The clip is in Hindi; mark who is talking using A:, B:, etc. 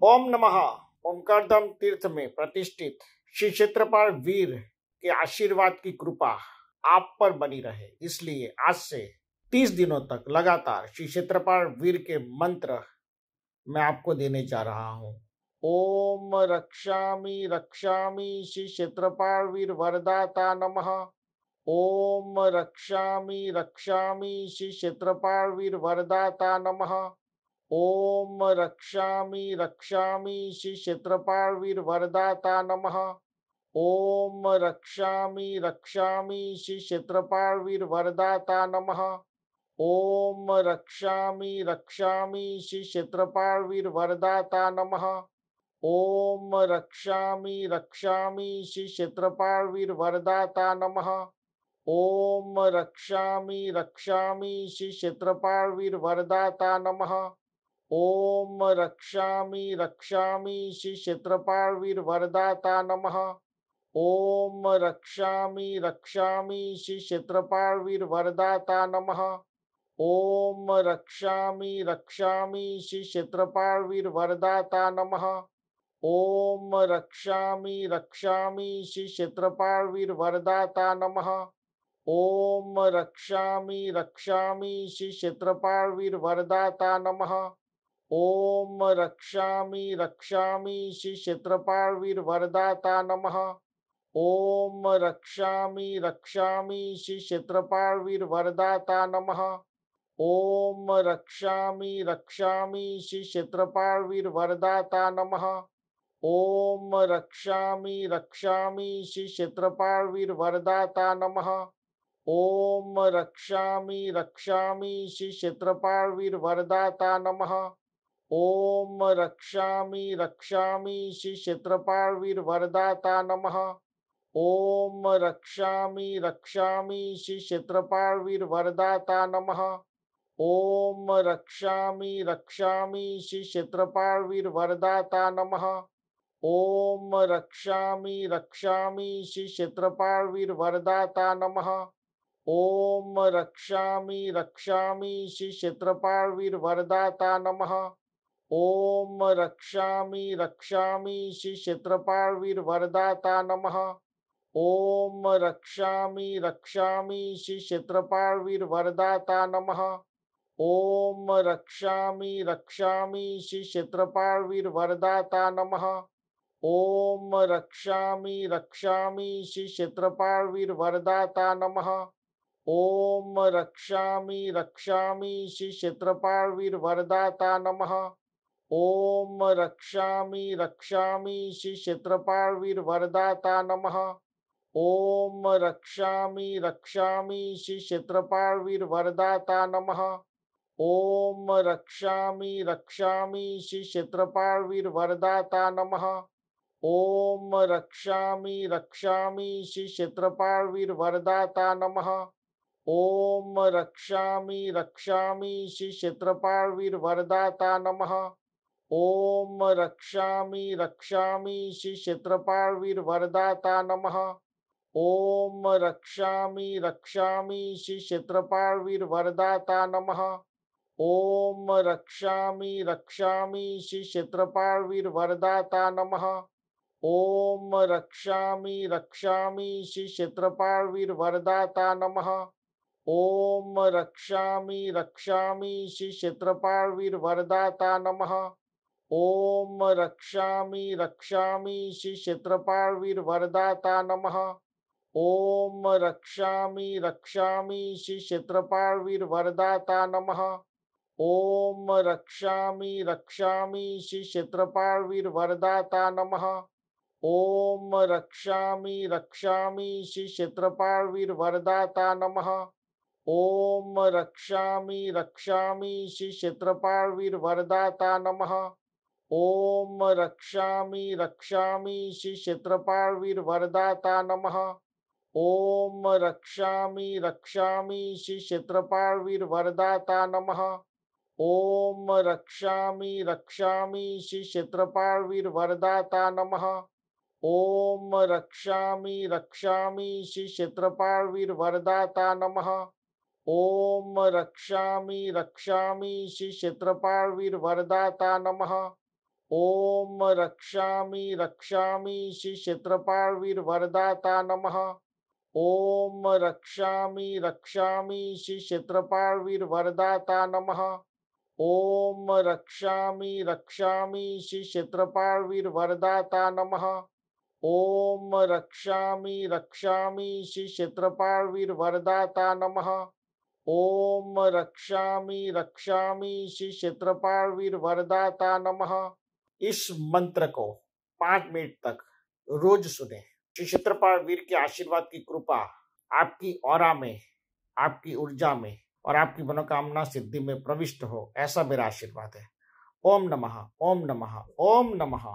A: ओम नमः। ओमकार धाम तीर्थ में प्रतिष्ठित श्री क्षेत्रपाल वीर के आशीर्वाद की कृपा आप पर बनी रहे, इसलिए आज से 30 दिनों तक लगातार श्री क्षेत्रपाल वीर के मंत्र मैं आपको देने जा रहा हूँ। ओम रक्षामि रक्षामि श्री क्षेत्रपाल वीर वरदाता नमः। ओम रक्षामि रक्षामि श्री क्षेत्रपाल वीर वरदाता नमः। ओम रक्षामि रक्षामि श्री क्षेत्रपाल वीर वरदाता नमः। ओम रक्षामि रक्षामि श्री क्षेत्रपाल वीर वरदाता नमः। ओम रक्षामि रक्षामि श्री क्षेत्रपाल वीर वरदाता नमः। ओम रक्षामि रक्षामि श्री क्षेत्रपाल वीर वरदाता नमः। ओम रक्षामि रक्षामि श्री क्षेत्रपाल वीर वरदाता नमः। ओम रक्षामि रक्षामि श्री क्षेत्रपाल वीर वरदाता नमः। ओम रक्षामि रक्षामि श्री क्षेत्रपाल वीर वरदाता नमः। ओम रक्षामि रक्षामि श्री क्षेत्रपाल वीर वरदाता नमः। ओम रक्षामि रक्षामि श्री क्षेत्रपाल वीर वरदाता नमः। ओम रक्षामि रक्षामि श्री क्षेत्रपाल वीर वरदाता नमः। ओम रक्षामि रक्षामि श्री क्षेत्रपाल वीर वरदाता नमः। ओम रक्षामि रक्षामि श्री क्षेत्रपाल वीर वरदाता नमः। ओम रक्षामि रक्षामि श्री क्षेत्रपाल वीर वरदाता नमः। ओम रक्षामि रक्षामि श्री क्षेत्रपाल वीर वरदाता नमः। ओम रक्षामि रक्षामि श्री क्षेत्रपाल वीर वरदाता नमः। ओम रक्षामि रक्षामि श्री क्षेत्रपाल वीर वरदाता नमः। ओम रक्षामि रक्षामि श्री क्षेत्रपाल वीर वरदाता नमः। ओम रक्षामि रक्षामि श्री क्षेत्रपाल वीर वरदाता नमः। ओम रक्षामि रक्षामि श्री क्षेत्रपाल वीर वरदाता नमः। ओम रक्षामि रक्षामि श्री क्षेत्रपाल वीर वरदाता नमः। ओम रक्षामि रक्षामि श्री क्षेत्रपाल वीर वरदाता नमः। ओम रक्षामि रक्षामि श्री क्षेत्रपाल वीर वरदाता नमः। ओम रक्षामि रक्षामि श्री क्षेत्रपाल वीर वरदाता नमः। ओम रक्षामि रक्षामि श्री क्षेत्रपाल वीर वरदाता नमः। ओम रक्षामि रक्षामि श्री क्षेत्रपाल वीर वरदाता नमः। ओम रक्षामि रक्षामि श्री क्षेत्रपाल वीर वरदाता नमः। ओम रक्षामि रक्षामि श्री क्षेत्रपाल वीर वरदाता नमः। ओम रक्षामि रक्षामि श्री क्षेत्रपाल वीर वरदाता नमः। ओम रक्षामि रक्षामि श्री क्षेत्रपाल वीर वरदाता नमः। ओम रक्षामि रक्षामि श्री क्षेत्रपाल वीर वरदाता नमः। ओम रक्षामि रक्षामि श्री क्षेत्रपाल वीर वरदाता नमः। ओम रक्षामि रक्षामि श्री क्षेत्रपाल वीर वरदाता नमः। ओम रक्षामि रक्षामि श्री क्षेत्रपाल वीर वरदाता नमः। ओम रक्षामि रक्षामि श्री क्षेत्रपाल वीर वरदाता नमः। ओम रक्षामि रक्षामि श्री क्षेत्रपाल वीर वरदाता नमः। ओम रक्षामि रक्षामि श्री क्षेत्रपाल वीर वरदाता नमः। ओम रक्षामि रक्षामि श्री क्षेत्रपाल वीर वरदाता नमः। ओम रक्षामि रक्षामि श्री क्षेत्रपाल वीर वरदाता नमः। ओम रक्षामि रक्षामि श्री क्षेत्रपाल वीर वरदाता नमः। ओम रक्षामि रक्षामि श्री क्षेत्रपाल वीर वरदाता नमः। ओम रक्षामि रक्षामि श्री क्षेत्रपाल वीर वरदाता नमः। ओम रक्षामि रक्षामि श्री क्षेत्रपाल वीर वरदाता नमः। ओम रक्षामि रक्षामि श्री क्षेत्रपाल वीर वरदाता नमः। ओम रक्षामि रक्षामि श्री क्षेत्रपाल वीर वरदाता नमः। ओम रक्षामि रक्षामि श्री क्षेत्रपाल वीर वरदाता नमः। ओम रक्षामि रक्षामि श्री क्षेत्रपाल वीर वरदाता नमः। ओम रक्षामि रक्षामि श्री क्षेत्रपाल वीर वरदाता नमः। ओम रक्षामि रक्षामि श्री क्षेत्रपाल वीर वरदाता नमः। ओम रक्षामि रक्षामि श्री क्षेत्रपाल वीर वरदाता नमः। ओम रक्षामि रक्षामि श्री क्षेत्रपाल वीर वरदाता नमः। इस मंत्र को 5 मिनट तक रोज सुने। श्री क्षेत्रपाल वीर के आशीर्वाद की कृपा आपकी ऑरा में, आपकी ऊर्जा में और आपकी मनोकामना सिद्धि में प्रविष्ट हो, ऐसा मेरा आशीर्वाद है। ओम नमः, ओम नमः, ओम नमः।